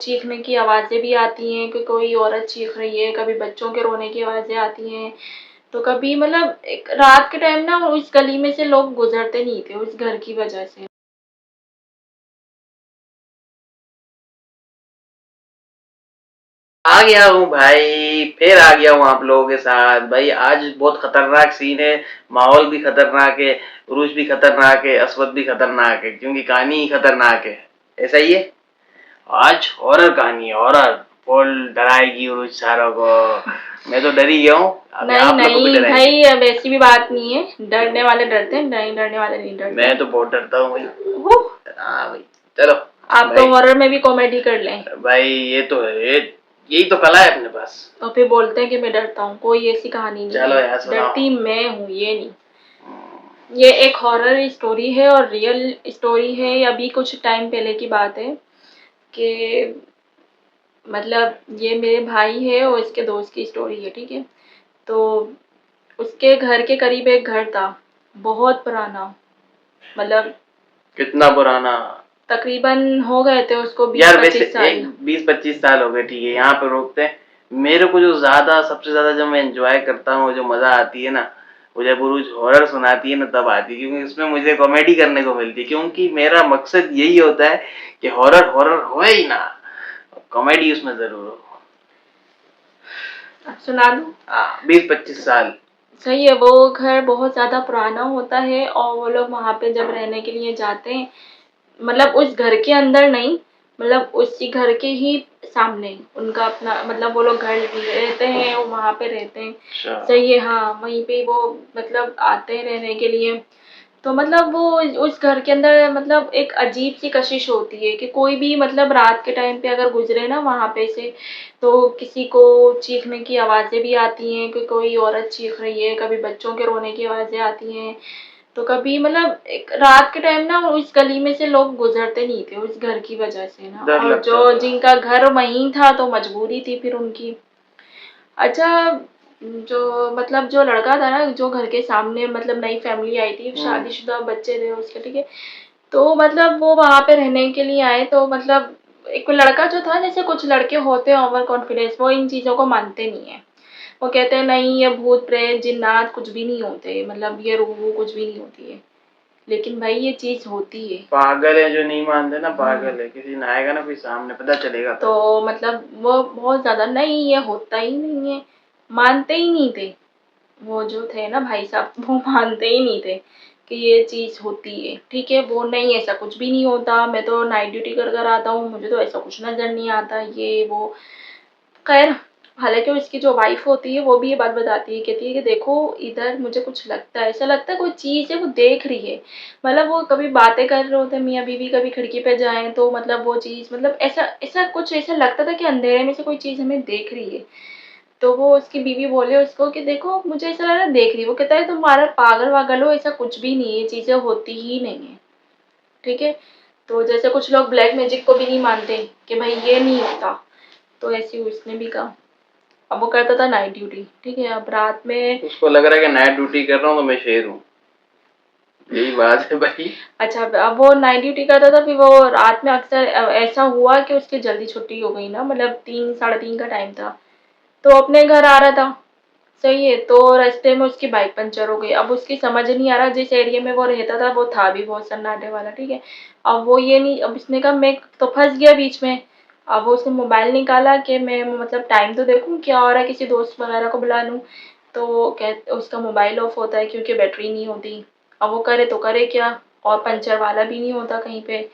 चीखने की आवाज़ें भी आती हैं कि कोई औरत चीख रही है, कभी बच्चों के रोने की आवाज़ें आती हैं। तो कभी मतलब एक रात के टाइम ना उस गली में से लोग गुज़रते नहीं थे उस घर की वज़ह से। आ गया हूँ भाई, फिर आ गया हूँ आप लोगों के साथ। भाई आज बहुत खतरनाक सीन है, माहौल भी खतरनाक है, उरूज भी खतरनाक है, असवद भी खतरनाक है, क्योंकि कहानी ही खतरनाक है। ऐसा ही है। आज हॉरर कहानी है, हॉरर। फुल डराएगी उरूज सारों को। मैं तो डर ही गया हूँ, अभी नहीं, आप लोग को भी नहीं डराएंगे। भाई, अब ऐसी भी बात नहीं है। डरने वाले डरते हैं, नहीं डरने वाले नहीं डरते। मैं तो बहुत डरता हूँ भाई। ओह! हाँ भाई, चलो। आप तो भाई हॉरर में भी कॉमेडी कर लें। भाई ये तो है, यही तो कला है अपने पास। तो फिर बोलते हैं कि मैं डरता हूँ, कोई ऐसी कहानी नहीं चलो है। यार सुनाओ। डरती मैं हूँ, ये नहीं। ये एक हॉरर स्टोरी है और रियल स्टोरी है। अभी कुछ टाइम पहले की बात है कि मतलब ये मेरे भाई है और इसके दोस्त की स्टोरी है, ठीक है? तो उसके घर के करीब एक घर था, बहुत पुराना, मतलब कितना पुराना? तकरीबन हो गए थे उसको यार वैसे 20-25 साल। एक 20-25 साल हो गए, ठीक है, यहाँ पे रोकते हैं। मेरे को जो ज्यादा सबसे ज्यादा जो मैं एंजॉय करता हूँ, जो मजा आती है ना, वो जब उरुज हॉरर सुनाती है ना तब आती है, क्योंकि उसमें मुझे कॉमेडी करने को मिलती है। क्योंकि मेरा मकसद यही होता है कि हॉरर हॉरर हो ही ना, कॉमेडी उसमें जरूर हो। सुना दूं? 20-25 साल। सही है। वो घर बहुत ज़्यादा पुराना होता है और वो लोग वहाँ पे जब रहने के लिए जाते हैं, मतलब उस घर के अंदर नहीं, मतलब उसी घर के ही सामने उनका अपना, मतलब वो लोग घर रहते हैं और वहाँ पे रहते हैं। अच्छा। सही है, हाँ, वहीं पे वो मतलब आते हैं रहने के लिए। तो मतलब वो उस घर के अंदर मतलब एक अजीब सी कशिश होती है कि कोई भी मतलब रात के टाइम पे अगर गुजरे ना वहाँ पे से, तो किसी को चीखने की आवाज़ें भी आती हैं कि कोई औरत चीख रही है, कभी बच्चों के रोने की आवाज़ें आती हैं। तो कभी मतलब एक रात के टाइम ना उस गली में से लोग गुजरते नहीं थे उस घर की वजह से ना, डर और लगता जो था। जिनका घर वहीं था तो मजबूरी थी फिर उनकी। अच्छा, जो मतलब जो लड़का था ना, जो घर के सामने मतलब नई फैमिली आई थी, शादीशुदा बच्चे थे उसके, ठीक है? तो मतलब वो वहाँ पे रहने के लिए आए, तो मतलब एक लड़का जो था, जैसे कुछ लड़के होते हैं ओवर कॉन्फिडेंस, वो इन चीज़ों को मानते नहीं है। वो कहते हैं नहीं, ये भूत प्रेत जिन्नात कुछ भी नहीं होते, मतलब ये रूह वूह कुछ भी नहीं होती है। लेकिन भाई ये चीज़ होती है। पागल है जो नहीं मानते ना, पागल है। किसी दिन आएगा ना कोई सामने, पता चलेगा। तो मतलब वो बहुत ज़्यादा, नहीं ये होता ही नहीं है, मानते ही नहीं थे। वो जो थे ना भाई साहब, वो मानते ही नहीं थे कि ये चीज़ होती है, ठीक है? वो नहीं, ऐसा कुछ भी नहीं होता, मैं तो नाइट ड्यूटी कर कर आता हूँ, मुझे तो ऐसा कुछ नज़र नहीं आता, ये वो। खैर, हालांकि उसकी जो वाइफ होती है वो भी ये बात बताती है, कहती है कि देखो इधर मुझे कुछ लगता है, ऐसा लगता है कोई चीज़ है वो देख रही है। मतलब वो कभी बातें कर रहे होते हैं मियाँ बीवी, कभी खिड़की पे जाएं तो मतलब वो चीज़, मतलब ऐसा ऐसा कुछ ऐसा लगता था कि अंधेरे में से कोई चीज़ हमें देख रही है। तो वो उसकी बीवी बोले उसको कि देखो मुझे ऐसा लग रहा है देख रही है। वो कहता है तुम्हारा पागल वागल हो, ऐसा कुछ भी नहीं है, ये चीज़ें होती ही नहीं है, ठीक है? तो जैसे कुछ लोग ब्लैक मैजिक को भी नहीं मानते कि भाई ये नहीं होता, तो ऐसे ही उसने भी कहा। अब वो करता था नाइट ड्यूटी, ठीक है? अब रात में उसको लग रहा है कि नाइट ड्यूटी कर रहा हूँ तो मैं शेर हूँ, यही बात है भाई। अच्छा, अब वो नाइट ड्यूटी करता था, फिर वो रात में अक्सर ऐसा हुआ कि उसकी जल्दी छुट्टी हो गई ना, मतलब 3 साढ़े 3 का टाइम था, तो अपने घर आ रहा था, सही है? तो रास्ते में उसकी बाइक पंचर हो गई। अब उसकी समझ नहीं आ रहा, जिस एरिया में वो रहता था वो था भी बहुत सन्नाटे वाला, ठीक है? अब वो ये नहीं, अब उसने कहा मैं तो फंस गया बीच में। अब वो उसने मोबाइल निकाला कि मैं मतलब टाइम तो देखूं क्या हो रहा है, किसी दोस्त वगैरह को बुला लूं। तो कह उसका मोबाइल ऑफ होता है क्योंकि बैटरी नहीं होती। अब वो करे तो करे क्या, और पंचर वाला भी नहीं होता कहीं पे।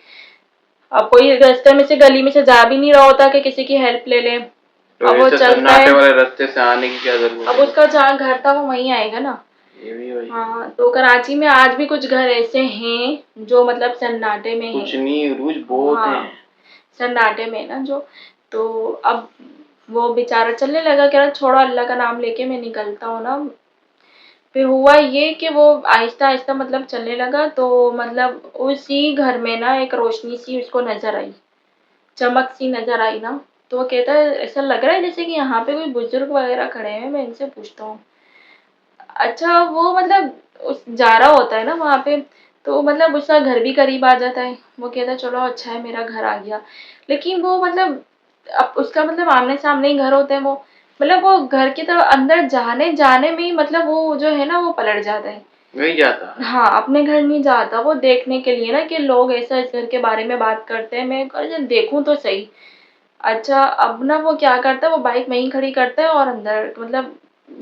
अब कोई रास्ते में से गली में से जा भी नहीं रहा होता कि किसी की हेल्प ले ले। तो अब वो ऐसे चलता सन्नाटे है, वाले रास्ते से आने की क्या जरूरत अब है? उसका जहाँ घर था वो वहीं आएगा ना। ये भी भाई। हाँ, तो कराची में आज भी कुछ घर ऐसे हैं जो मतलब सन्नाटे में कुछ हैं। नहीं, रूज बहुत हाँ, हैं। सन्नाटे में ना जो। तो अब वो बेचारा चलने लगा, कह रहा छोड़ो अल्लाह का नाम लेके मैं निकलता हूँ ना। फिर हुआ ये कि वो आहिस्ता आहिस्ता मतलब चलने लगा, तो मतलब उसी घर में ना एक रोशनी सी उसको नजर आई, चमक सी नजर आई ना। तो वो कहता है ऐसा लग रहा है जैसे कि यहाँ पे कोई बुजुर्ग वगैरह खड़े हैं, मैं इनसे पूछता हूँ। अच्छा, वो मतलब उस जा रहा होता है ना वहाँ पे, तो मतलब उसका घर भी करीब आ जाता है। वो कहता है चलो अच्छा है मेरा घर आ गया। लेकिन वो मतलब अब उसका मतलब आमने सामने ही घर होते हैं वो, मतलब वो घर की तरफ अंदर जाने जाने में ही मतलब वो जो है ना वो पलट जाता है। नहीं जाता। हाँ, अपने घर नहीं जाता वो, देखने के लिए ना कि लोग ऐसा इस घर के बारे में बात करते हैं, मैं कहा चल देखूं तो सही। अच्छा, अब ना वो क्या करता है, वो बाइक वहीं खड़ी करता है और अंदर मतलब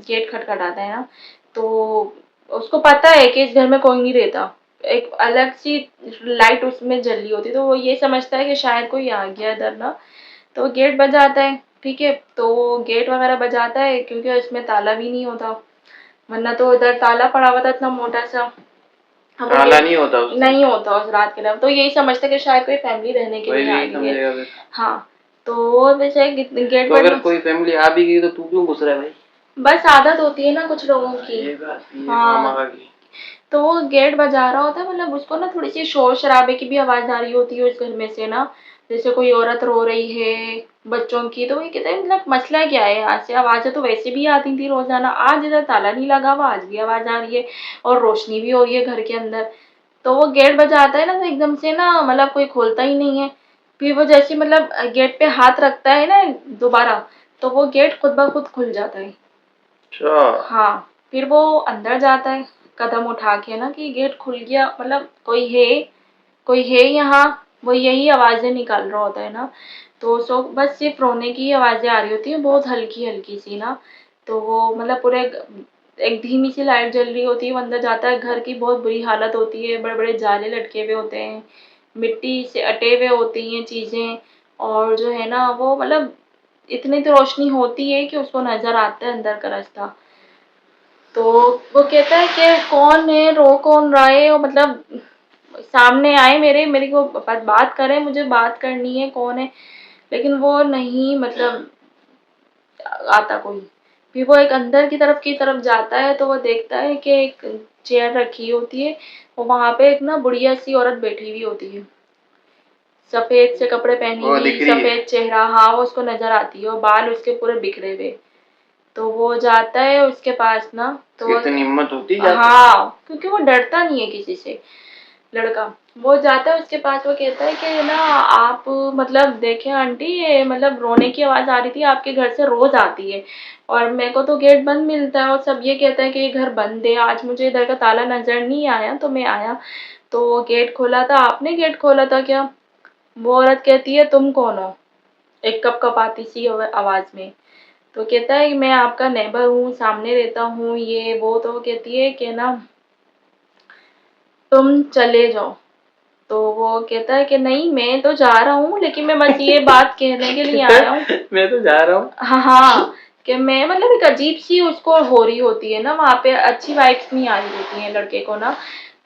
गेट खटखटाता है ना, तो उसको पता है कि इस घर में कोई नहीं रहता। एक अलग सी लाइट उसमें जल रही होती है, तो वो ये समझता है कि शायद कोई आ गया इधर ना, तो गेट बजाता है। ठीक है, तो वो गेट वगैरह बजाता है क्योंकि उसमें ताला भी नहीं होता, वरना तो उधर ताला पड़ा हुआ था इतना मोटा सा। हाँ, वो ताला गेट नहीं होता उस दिन। नहीं होता उस रात के टाइम, तो यही समझता कि शायद कोई फैमिली रहने के कोई लिए भी आ यही गई है। समझेगा फिर। हाँ, तो वो वैसे गेट तो अगर बजा, कोई फैमिली आ भी गई तो तू क्यों घुस रहा है भाई? बस आदत होती है ना कुछ लोगों की। ये बात भी है हाँ, मामा की। तो वो गेट बजा रहा होता है, मतलब उसको ना थोड़ी सी शोर शराबे की भी आवाज आ रही होती है उस घर में से ना, जैसे कोई औरत रो रही है बच्चों की, तो ये कहते हैं मतलब मसला क्या है, यहाँ से आवाजें तो वैसे भी आती थी रोजाना, आज इधर ताला नहीं लगा हुआ, आज भी आवाज आ रही है और रोशनी भी हो रही है घर के अंदर। तो वो गेट बजाता है ना, तो एकदम से ना मतलब कोई खोलता ही नहीं है। फिर वो जैसे मतलब गेट पे हाथ रखता है ना दोबारा, तो वो गेट खुद ब खुद खुल जाता है। अच्छा। हाँ, फिर वो अंदर जाता है कदम उठा के ना कि गेट खुल गया, मतलब कोई है यहाँ, वो यही आवाजें निकाल रहा होता है ना, तो सो बस सिर्फ रोने की ही आवाजें आ रही होती हैं, बहुत हल्की हल्की सी ना। तो वो मतलब पूरे एक धीमी सी लाइट जल रही होती है, वो अंदर जाता है, घर की बहुत बुरी हालत होती है, बड़े बड़े जाले लटके हुए होते हैं, मिट्टी से अटे हुए होती हैं चीजें, और जो है ना वो मतलब इतनी तो रोशनी होती है कि उसको नजर आता है अंदर का रास्ता। तो वो कहता है कि कौन है, रो कौन रहा है, और मतलब सामने आए मेरे को बात करे, मुझे बात करनी है, कौन है, लेकिन वो नहीं मतलब आता कोई। फिर वो एक अंदर की तरफ जाता है, तो वो देखता है कि एक चेयर रखी होती है, और वहां पे एक ना बुढ़िया सी औरत बैठी हुई होती है, सफेद से कपड़े पहनी वो हुई, दिख रही है। सफेद चेहरा, हाँ वो उसको नजर आती है, और बाल उसके पूरे बिखरे हुए। तो वो जाता है उसके पास ना, तो वो, इतनी हिम्मत होती जाती। हाँ क्योंकि वो डरता नहीं है किसी से, लड़का। वो जाता है उसके पास, वो कहता है कि ना आप मतलब देखें आंटी, ये मतलब रोने की आवाज आ रही थी, आपके घर से रोज आती है, और मेरे को तो गेट बंद मिलता है, और सब ये कहता है कि ये घर बंद है, आज मुझे इधर का ताला नजर नहीं आया तो मैं आया, तो गेट खोला था, आपने गेट खोला था क्या? वो औरत कहती है तुम कौन हो, एक कपकपाती सी आवाज में। तो कहता है कि मैं आपका नेबर हूँ, सामने रहता हूँ, ये वो। तो वो कहती है कि ना तुम चले जाओ। तो वो कहता है कि नहीं मैं तो जा रहा हूँ, लेकिन मैं बस ये बात कहने के लिए आया हूँ। मैं तो जा रहा हूँ। हाँ हाँ, कि मैं मतलब एक अजीब सी उसको हो रही होती है ना, वहां पे अच्छी वाइब्स नहीं आ रही होती है लड़के को ना।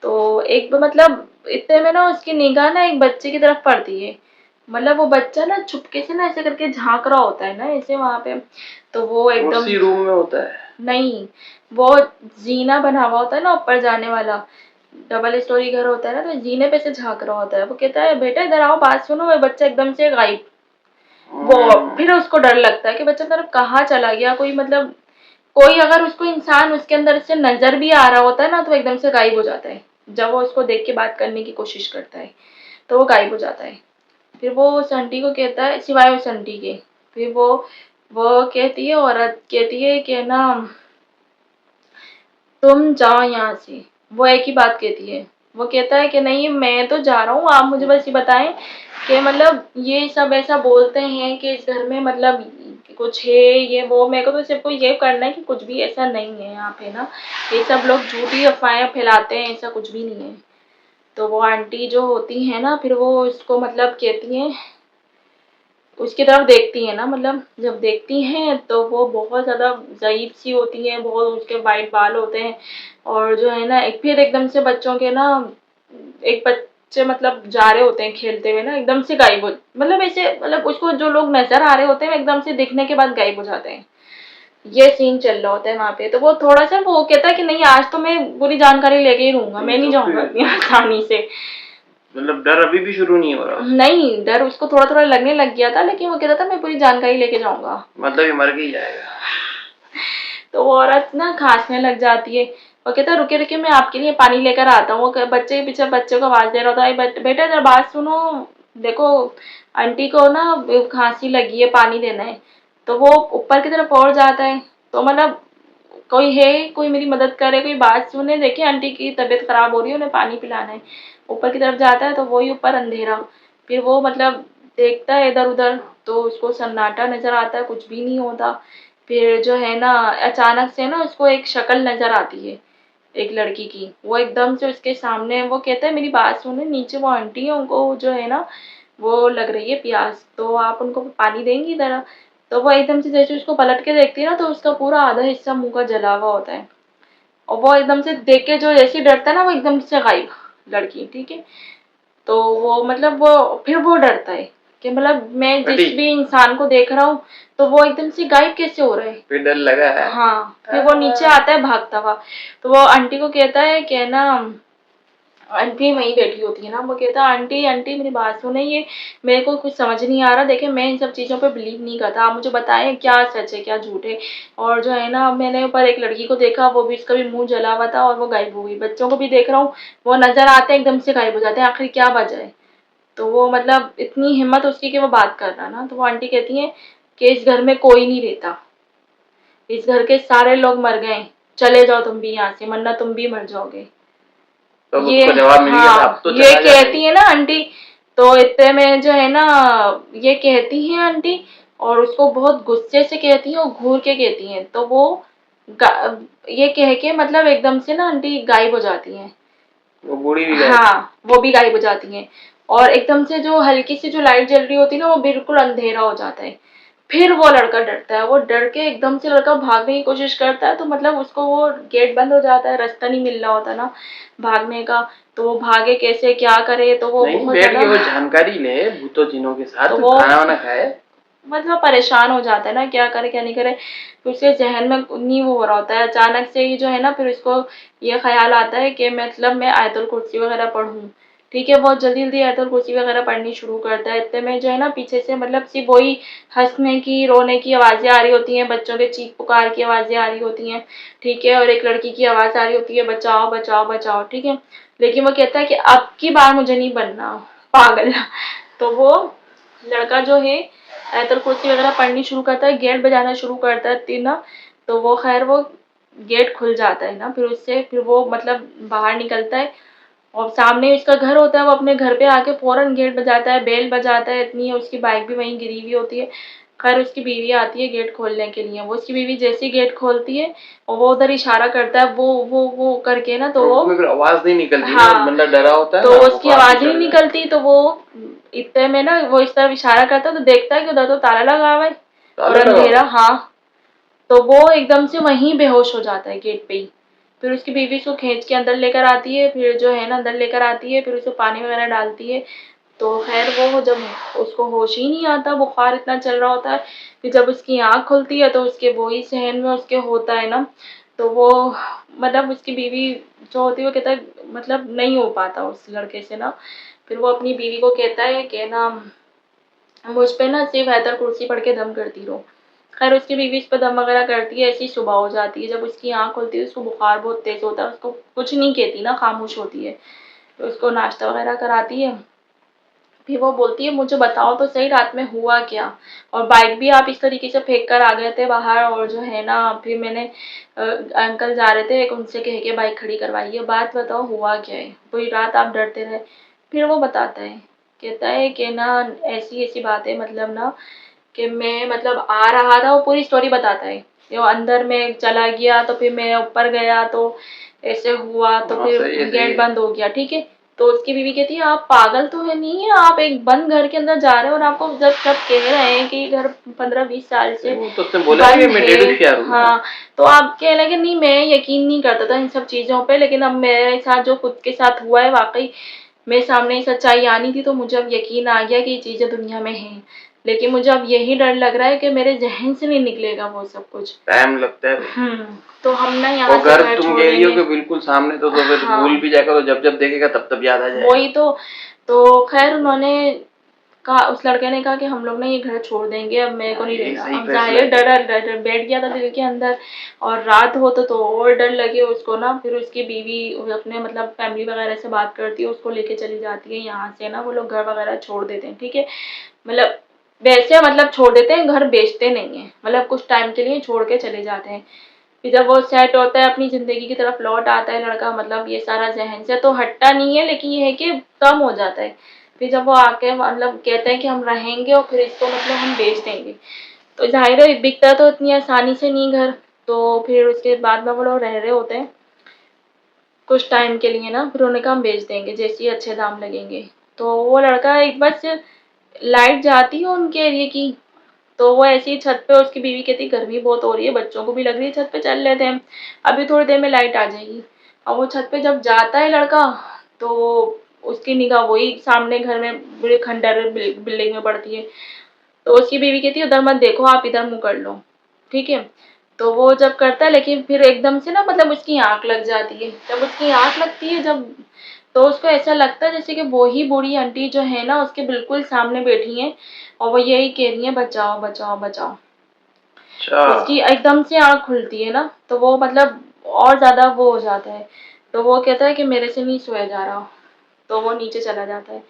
तो एक मतलब इतने में ना उसकी निगाह ना एक बच्चे की तरफ पड़ती है, मतलब वो बच्चा ना चुपके से ना ऐसे करके झांक रहा होता है ना ऐसे वहां पे, तो वो एकदम, उसी रूम में होता है। नहीं, वो जीना बना हुआ होता है ना ऊपर जाने वाला, डबल स्टोरी घर होता है ना, तो जीने पे से झांक रहा होता है। वो कहता है बेटा इधर आओ, बात सुनो। वो बच्चा एकदम से गायब। वो फिर उसको डर लगता है कि बच्चा तरफ कहाँ चला गया, कोई मतलब कोई अगर उसको इंसान उसके अंदर से नजर भी आ रहा होता है ना, तो एकदम से गायब हो जाता है। जब वो उसको देख के बात करने की कोशिश करता है, तो वो गायब हो जाता है। फिर वो उस आंटी को कहता है, सिवाय उस आंटी के, फिर वो कहती है, औरत कहती है कि ना तुम जाओ यहाँ से। वो एक ही बात कहती है। वो कहता है कि नहीं मैं तो जा रहा हूँ, आप मुझे बस ये बताएं कि मतलब ये सब ऐसा बोलते हैं कि इस घर में मतलब कुछ है, ये वो, मेरे को तो सिर्फ ये करना है कि कुछ भी ऐसा नहीं है यहाँ पे ना, ये सब लोग झूठी अफवाहें फैलाते हैं, ऐसा कुछ भी नहीं है। तो वो आंटी जो होती है ना, फिर वो उसको मतलब कहती हैं, उसकी तरफ देखती है ना, मतलब जब देखती हैं तो वो बहुत ज्यादा ज़ईफ सी होती है, बहुत उसके वाइट बाल होते हैं, और जो है ना एक फिर एकदम से बच्चों के ना, एक बच्चे मतलब जा रहे होते हैं खेलते हुए ना, एकदम से गायब हो, मतलब ऐसे मतलब उसको जो लोग नजर आ रहे होते हैं एकदम से दिखने के बाद गायब हो जाते हैं। ये सीन चल रहा होता है वहां पे। तो वो थोड़ा सा वो कहता है कि नहीं आज तो मैं पूरी जानकारी लेके ही रहूंगा, मैं नहीं तो जाऊंगा फिर इतनी आसानी से। मतलब डर अभी भी शुरू नहीं हो रहा उसको? नहीं, डर उसको थोड़ा थोड़ा लगने लग गया था, लेकिन वो कहता था मैं पूरी जानकारी लेके जाऊंगा। मतलब ये मर के ही जाएगा। तो वो औरत ना खांसने लग जाती है। वो कहता रुके रुके मैं आपके लिए पानी लेकर आता हूँ। वो बच्चे के पीछे बच्चे को आवाज दे रहा होता है, बेटा जरा बात सुनो, देखो आंटी को ना खांसी लगी है, पानी देना है, तो वो ऊपर की तरफ और जाता है। तो मतलब कोई है, कोई मेरी मदद करे, कोई बात सुने, देखे आंटी की तबीयत खराब हो रही है, उन्हें पानी पिलाना है, ऊपर की तरफ जाता है तो वही ऊपर अंधेरा। फिर वो मतलब देखता है इधर उधर, तो उसको सन्नाटा नजर आता है, कुछ भी नहीं होता। फिर जो है ना, अचानक से ना उसको एक शक्ल नजर आती है, एक लड़की की। वो एकदम से उसके सामने, वो कहता है मेरी बात सुने, नीचे वो आंटी है, उनको जो है ना वो लग रही है प्यास, तो आप उनको पानी देंगी जरा। तो वो एकदम से जैसे उसको पलट के देखती है ना, तो उसका पूरा आधा हिस्सा मुंह का जला हुआ होता है, और वो एकदम से देख के जो जैसे डरता है ना, वो एकदम से गायब, लड़की, ठीक है। तो वो मतलब वो फिर वो डरता है कि मतलब मैं बटी जिस भी इंसान को देख रहा हूँ, तो वो एकदम से गायब कैसे हो रहा है। फिर डर लगा है। हाँ, फिर वो नीचे आता है भागता हुआ। तो वो आंटी को कहता है कि ना, आंटी वहीं बैठी होती है ना, वो कहता है आंटी आंटी मेरी बात सुने, ये मेरे को कुछ समझ नहीं आ रहा, देखे मैं इन सब चीज़ों पे बिलीव नहीं करता, आप मुझे बताएं क्या सच है क्या झूठ है। और जो है ना, मैंने ऊपर एक लड़की को देखा, वो भी, उसका भी मुंह जला हुआ था और वो गायब हो गई। बच्चों को भी देख रहा हूँ, वो नजर आते हैं एकदम से गायब हो जाते हैं, आखिर क्या वजह है। तो वो मतलब इतनी हिम्मत उसकी कि वो बात कर रहा ना। तो वो आंटी कहती है कि इस घर में कोई नहीं रहता, इस घर के सारे लोग मर गए, चले जाओ तुम भी यहाँ से, वरना तुम भी मर जाओगे। तो ये, उसको जवाब मिल गया था, अब हाँ, तो ये चला जा कहती रही। है ना आंटी। तो इतने में जो है ना, ये कहती है आंटी, और उसको बहुत गुस्से से कहती है और घूर के कहती है। तो वो ये कह के मतलब एकदम से ना आंटी गायब हो जाती है। वो बूढ़ी भी गए। हाँ, वो भी गायब हो जाती हैं। और एकदम से जो हल्की सी जो लाइट जल रही होती है ना, वो बिल्कुल अंधेरा हो जाता है। फिर वो लड़का डरता है, वो डर के एकदम से लड़का भागने की कोशिश करता है, तो मतलब उसको वो गेट बंद हो जाता है, रास्ता नहीं मिल रहा होता ना भागने का। तो वो भागे कैसे, क्या करे, तो वो नहीं, बहुत बैठ ज्यादा, के वो जानकारी ले भूतों जिनों के तो साथ, वो खाना वाना खाए। मतलब परेशान हो जाता है ना, क्या करे क्या नहीं करे। फिर उसके जहन में नहीं वो हो रहा होता है, अचानक से ही जो है ना, फिर उसको ये ख्याल आता है कि मतलब मैं आयतुल कुर्सी वगैरह पढ़ूं। ठीक है, बहुत जल्दी जल्दी आयतुल कुर्सी वगैरह पढ़नी शुरू करता है। इतने में जो है ना, पीछे से मतलब सिर्फ वही हंसने की, रोने की आवाजें आ रही होती हैं, बच्चों के चीख पुकार की आवाजें आ रही होती हैं, ठीक है, और एक लड़की की आवाज आ रही होती है, बचाओ बचाओ बचाओ, ठीक है। लेकिन वो कहता है कि अब की बार मुझे नहीं बनना पागल। तो वो लड़का जो है आयतुल कुर्सी वगैरह पढ़नी शुरू करता है, गेट बजाना शुरू करता है तीन ना। तो वो खैर वो गेट खुल जाता है ना, फिर उससे फिर वो मतलब बाहर निकलता है, और सामने उसका घर होता है। वो अपने घर पे आके फौरन गेट बजाता है, बेल बजाता है, इतनी उसकी बाइक भी वहीं गिरी हुई होती है। खैर उसकी बीवी आती है गेट खोलने के लिए, वो उसकी बीवी जैसे ही गेट खोलती है, और वो उधर इशारा करता है, वो करके ना, तो और वो, उसमें फिर आवाज नहीं निकलती ना, हाँ, बंदा डरा होता है तो ना, वो उसकी बाहर से आवाज ही नहीं चढ़ जाए। निकलती। तो वो इतने में ना वो इस तरफ इशारा करता है, तो देखता है कि उधर तो ताला लगा हुआ है और ताला लगा अंधेरा, हुआ। हाँ। तो वो एकदम से वहीं बेहोश हो जाता है गेट पे ही। फिर उसकी बीवी उसको खींच के अंदर लेकर आती है, फिर जो है ना अंदर लेकर आती है, फिर उसको पानी वगैरह डालती है। तो खैर वो जब उसको होश ही नहीं आता, बुखार इतना चल रहा होता है। फिर जब उसकी आँख खुलती है, तो उसके वो ही सहन में उसके होता है ना। तो वो मतलब उसकी बीवी जो होती है, वो कहता है मतलब नहीं हो पाता उस लड़के से ना। फिर वो अपनी बीवी को कहता है कि ना, मुझ पे ना सिर्फ आयतुल कुर्सी पढ़ के दम करती रहो। खैर उसकी बीवी उस पर दम वगैरह करती है, ऐसी सुबह हो जाती है। जब उसकी आँख खुलती है, उसको बुखार बहुत तेज होता है, उसको कुछ नहीं कहती ना, खामोश होती है। तो उसको नाश्ता वगैरह कराती है। फिर वो बोलती है मुझे बताओ तो सही, रात में हुआ क्या, और बाइक भी आप इस तरीके से फेंक कर आ गए थे बाहर, और जो है ना फिर मैंने अंकल जा रहे थे, एक उनसे कह के बाइक खड़ी करवाई है, बात बताओ हुआ क्या है, पूरी रात आप डरते रहे। फिर वो बताता है, कहता है कि ना ऐसी ऐसी बात है, मतलब ना कि मैं मतलब आ रहा था, वो पूरी स्टोरी बताता है कि वो अंदर में चला गया, तो फिर मैं ऊपर गया, तो ऐसे हुआ, तो हाँ फिर सही है, सही गेट है। बंद हो गया, ठीक है। तो उसकी बीवी कहती है आप पागल तो है नहीं है, आप एक बंद घर के अंदर जा रहे हो, और आपको जब सब कह रहे हैं कि घर 15-20 साल से वो तो उसने बोला नहीं कि बंद मैं है, डेढ़ होशियार हूँ ना। हाँ। तो आप कह रहे हैं कि नहीं, मैं यकीन नहीं करता था इन सब चीजों पे, लेकिन अब मेरे साथ जो खुद के साथ हुआ है, वाकई मेरे सामने सच्चाई आनी थी, तो मुझे अब यकीन आ गया कि ये चीजें दुनिया में हैं। लेकिन मुझे अब यही डर लग रहा है कि मेरे जहन से नहीं निकलेगा वो सब कुछ। टाइम लगता है भाई। तो हम ना यहाँ और से घर घर तुम छोड़ कह रही हो देंगे। कि बिल्कुल सामने, तो फिर भूल हाँ, भी जाएगा, तो जब जब देखेगा तब तब याद आ जाएगा। वही तो। तो खैर उन्होंने उस लड़के ने कहा कि हम लोग ना ये घर छोड़ देंगे, अब मेरे को नहीं यही रहना। सही अब फैसला जाहिर है। डर बैठ गया था दिल के अंदर, और रात हो तो और डर लगे उसको ना। फिर उसकी बीवी अपने मतलब फैमिली वगैरह से बात करती है, उसको लेके चली जाती है यहाँ से ना। वो लोग घर वगैरह छोड़ देते हैं, ठीक है, मतलब वैसे मतलब छोड़ देते हैं, घर बेचते नहीं है, मतलब कुछ टाइम के लिए छोड़ के चले जाते हैं। फिर जब वो सेट होता है, अपनी जिंदगी की तरफ लौट आता है लड़का, मतलब ये सारा जहन से तो हटता नहीं है, लेकिन ये है कि कम हो जाता है। फिर जब वो आके मतलब कहते हैं कि हम रहेंगे और फिर इसको मतलब हम बेच देंगे, तो जाहिर है बिकता तो इतनी आसानी से नहीं घर। तो फिर उसके बाद में वो लोग रह रहे होते हैं कुछ टाइम के लिए ना, फिर उन्हें कहा हम बेच देंगे जैसे ही अच्छे दाम लगेंगे। तो वो लड़का एक बस लाइट जाती है उनके एरिया की, तो वो ऐसी ही छत पे, उसकी बीवी कहती गर्मी बहुत हो रही है, बच्चों को भी लग रही है, छत पे चल लेते हैं, अभी थोड़ी देर में लाइट आ जाएगी। और वो छत पे जब जाता है लड़का, तो उसकी निगाह वही सामने घर में बड़ी खंडर बिल्डिंग में पड़ती है। तो उसकी बीवी कहती है उधर मत देखो, आप इधर मुंह कर लो, ठीक है। तो वो जब करता है, लेकिन फिर एकदम से ना मतलब उसकी आंख लग जाती है। जब उसकी आंख लगती है जब, तो उसको ऐसा लगता है जैसे कि वो ही बूढ़ी आंटी जो है ना उसके बिल्कुल सामने बैठी हैं, और वो यही कह रही है बचाओ बचाओ बचाओ। अच्छा। उसकी एकदम से आंख खुलती है ना, तो वो मतलब और ज्यादा वो हो जाता है। तो वो कहता है कि मेरे से नहीं सोया जा रहा, तो वो नीचे चला जाता है।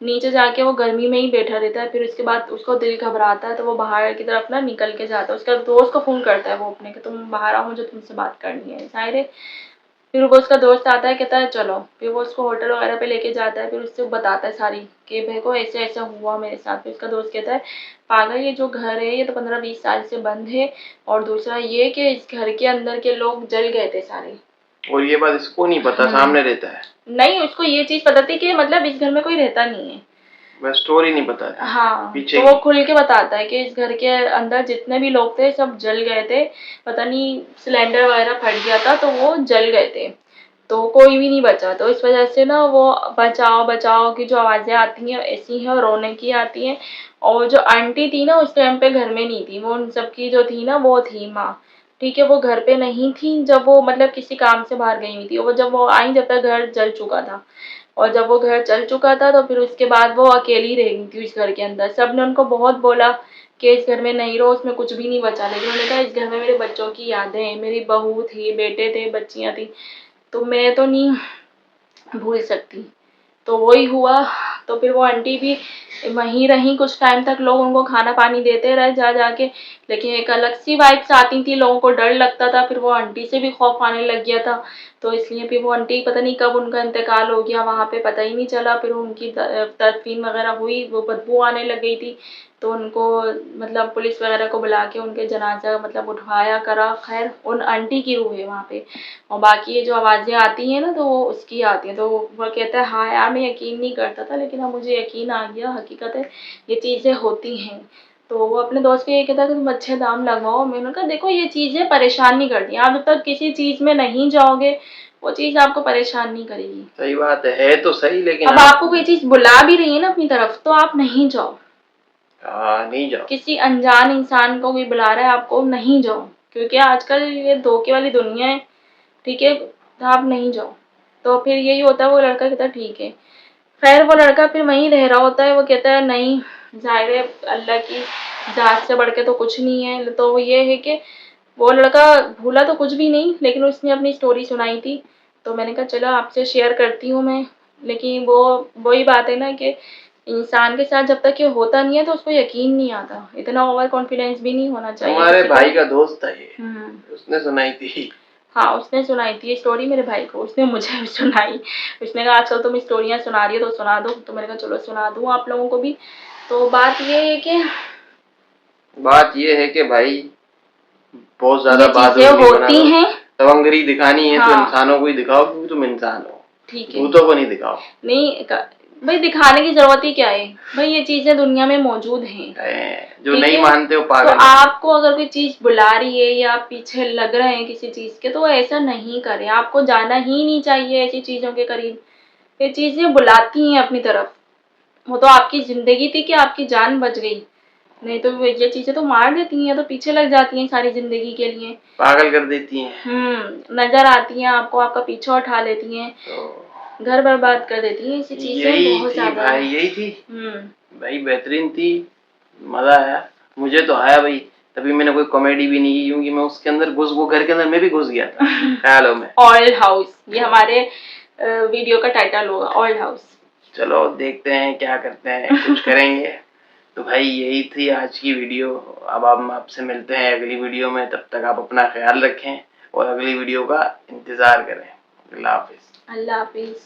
नीचे जाके वो गर्मी में ही बैठा रहता है। फिर उसके बाद उसको दिल घबराता है, तो वो बाहर की तरफ ना निकल के जाता है। उसका दोस्त को फोन करता है वो अपने, कि तुम बाहर आओ, मुझे तुमसे बात करनी है, जाहिर है। फिर वो उसका दोस्त आता है, कहता है चलो। फिर वो उसको होटल वगैरह पे लेके जाता है, फिर उससे बताता है सारी कि भाई को ऐसे ऐसा हुआ मेरे साथ। फिर उसका दोस्त कहता है पागल, ये जो घर है ये तो 15-20 साल से बंद है, और दूसरा ये कि इस घर के अंदर के लोग जल गए थे सारे। और ये बात इसको नहीं पता, सामने रहता है? नहीं, उसको ये चीज पता थी कि मतलब इस घर में कोई रहता नहीं है, मैं स्टोरी नहीं पता थी हाँ। पीछे तो वो की। खुल के बताता है कि इस घर के अंदर जितने भी लोग थे सब जल गए थे, पता नहीं सिलेंडर वगैरह फट गया था तो वो जल गए थे, तो कोई भी नहीं बचा। तो इस वजह से ना वो बचाओ बचाओ की जो आवाजें आती हैं ऐसी हैं, रोने की आती हैं। और जो आंटी थी ना उस टाइम पे घर में नहीं थी, वो उन सबकी जो थी ना वो थी माँ, ठीक है। वो घर पे नहीं थी जब वो मतलब किसी काम से बाहर गई हुई थी। वो जब वो आई जब तक घर जल चुका था, और जब वो घर चल चुका था तो फिर उसके बाद वो अकेली रह गई थी उस घर के अंदर। सबने उनको बहुत बोला कि इस घर में नहीं रहो, उसमें कुछ भी नहीं बचा, लेकिन उन्होंने कहा इस घर में मेरे बच्चों की यादें हैं, मेरी बहू थी, बेटे थे, बच्चियां थी, तो मैं तो नहीं भूल सकती। तो वही हुआ। तो फिर वो आंटी भी वहीं रही कुछ टाइम तक, लोग उनको खाना पानी देते रहे जा जाके, लेकिन एक अलग सी वाइब्स आती थी, लोगों को डर लगता था। फिर वो आंटी से भी खौफ आने लग गया था, तो इसलिए फिर वो आंटी पता नहीं कब उनका इंतकाल हो गया, वहां पे पता ही नहीं चला। फिर उनकी तदफीन वगैरह हुई, वो बदबू आने लग गई थी, तो उनको मतलब पुलिस वगैरह को बुला के उनके जनाजा मतलब उठवाया करा। खैर उन आंटी की रूह है वहाँ पे, और बाकी ये जो आवाज़ें आती हैं ना तो वो उसकी आती हैं। तो वो कहता है हाँ यार मैं यकीन नहीं करता था, लेकिन अब मुझे यकीन आ गया, हकीकत है ये चीज़ें होती हैं। तो वो अपने दोस्त को ये कहता है कि तुम अच्छे दाम लगवाओ। मैंने कहा देखो ये चीज़ें परेशान नहीं करती, आप जब तक किसी चीज़ में नहीं जाओगे वो चीज़ आपको परेशान नहीं करेगी। सही बात है तो सही, लेकिन अब आपको कोई चीज़ बुला भी रही है ना अपनी तरफ, तो आप नहीं जाओ। हाँ नहीं जाओ। किसी अनजान इंसान को कोई बुला रहा है आपको, नहीं जाओ, क्योंकि आजकल ये धोखे वाली दुनिया है, ठीक है, तो आप नहीं जाओ। तो फिर यही होता है, वो लड़का कहता है ठीक है। खैर वो लड़का फिर वहीं रह रहा होता है, वो कहता है नहीं, जाहिर है अल्लाह की जांच से बढ़ के तो कुछ नहीं है। तो वो ये है कि वो लड़का भूला तो कुछ भी नहीं, लेकिन उसने अपनी स्टोरी सुनाई थी, तो मैंने कहा चलो आपसे शेयर करती हूँ मैं। लेकिन वो वही बात है ना कि इंसान के साथ जब तक ये होता नहीं है तो उसको यकीन नहीं आता, इतना ओवर कॉन्फिडेंस भी नहीं होना चाहिए हमारे किसी को। भाई का दोस्त था ये, हम्म। उसने सुनाई थी। हाँ उसने सुनाई थी ये स्टोरी मेरे भाई को, उसने मुझे भी सुनाई। उसने कहा आजकल तुम स्टोरियाँ सुना रही हो तो सुना दो, तो मैंने कहा चलो सुना दूँ आप लोगों को भी। तो बात ये है कि भाई बहुत ज्यादा ये चीजें बहादुर नहीं बना होती करो, हैं। तवंगरी दिखानी है तो हाँ इंसानों को ही दिखाओ, क्योंकि तुम इंसान हो, ठीक है। भूतों को नहीं दिखाओ। नहीं भाई दिखाने की जरूरत ही क्या है, भाई ये चीजें दुनिया में मौजूद हैं, जो ठीक नहीं है। मानते वो तो पागल है। आपको अगर कोई चीज बुला रही है या आप पीछे लग रहे हैं किसी चीज के, तो ऐसा नहीं करें, आपको जाना ही नहीं चाहिए ऐसी चीजों के करीब। ये चीजें बुलाती हैं अपनी तरफ, वो तो आपकी जिंदगी थी कि आपकी जान बच गई, नहीं तो ये चीजें तो मार देती हैं, तो पीछे लग जाती हैं सारी जिंदगी के लिए, पागल कर देती हैं। नजर आती हैं आपको, आपका पीछा उठा लेती हैं, तो घर बर्बाद कर देती हैं, ऐसी चीजें यही बहुत थी ज्यादा भाई, है। यही थी। भाई बेहतरीन थी, मजा आया, मुझे तो आया भाई। तभी मैंने कोई कॉमेडी भी नहीं की क्योंकि मैं उसके अंदर वो घर के अंदर मैं भी घुस गया था ख्यालों में। ओल्ड हाउस, ये हमारे वीडियो का टाइटल होगा, ओल्ड हाउस। चलो देखते हैं क्या करते हैं, कुछ करेंगे। तो भाई यही थी आज की वीडियो। अब हम आपसे मिलते हैं अगली वीडियो में, तब तक आप अपना ख्याल रखें और अगली वीडियो का इंतजार करें। अल्लाह हाफिज। अल्लाह हाफिज।